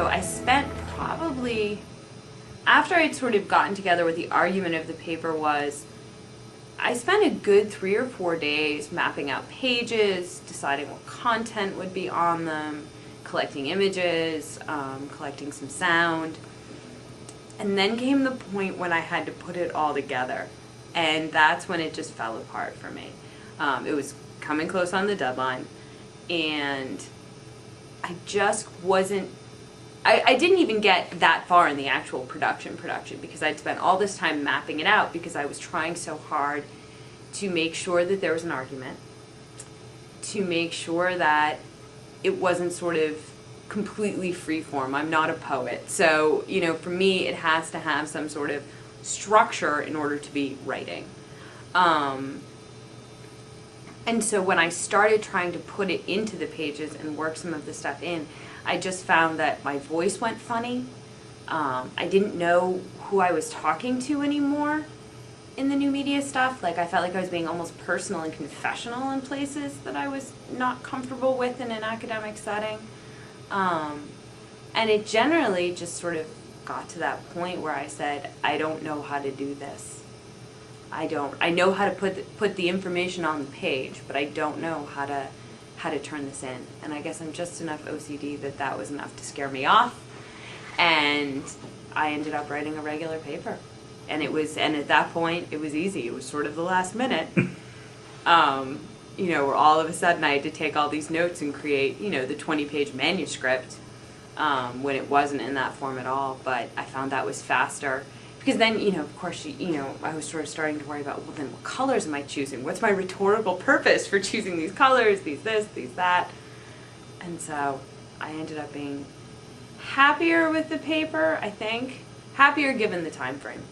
So I spent probably, after I'd sort of gotten together what the argument of the paper was, I spent a good 3 or 4 days mapping out pages, deciding what content would be on them, collecting images, collecting some sound. And then came the point when I had to put it all together. And that's when it just fell apart for me. It was coming close on the deadline, and I just wasn't, I didn't even get that far in the actual production because I'd spent all this time mapping it out because I was trying so hard to make sure that there was an argument, to make sure that it wasn't sort of completely freeform. I'm not a poet. So, for me, it has to have some sort of structure in order to be writing. And so when I started trying to put it into the pages and work some of the stuff in, I just found that my voice went funny. I didn't know who I was talking to anymore in the new media stuff. Like, I felt like I was being almost personal and confessional in places that I was not comfortable with in an academic setting. And it generally just sort of got to that point where I said, I don't know how to do this. I know how to put the information on the page, but I don't know how to turn this in. And I guess I'm just enough OCD that was enough to scare me off. And I ended up writing a regular paper. And at that point, it was easy. It was sort of the last minute. Where all of a sudden I had to take all these notes and create, the 20-page manuscript, when it wasn't in that form at all. But I found that was faster. Because then, of course, I was sort of starting to worry about, well, then what colors am I choosing? What's my rhetorical purpose for choosing these colors, these this, these that? And so I ended up being happier with the paper, I think. Happier given the time frame.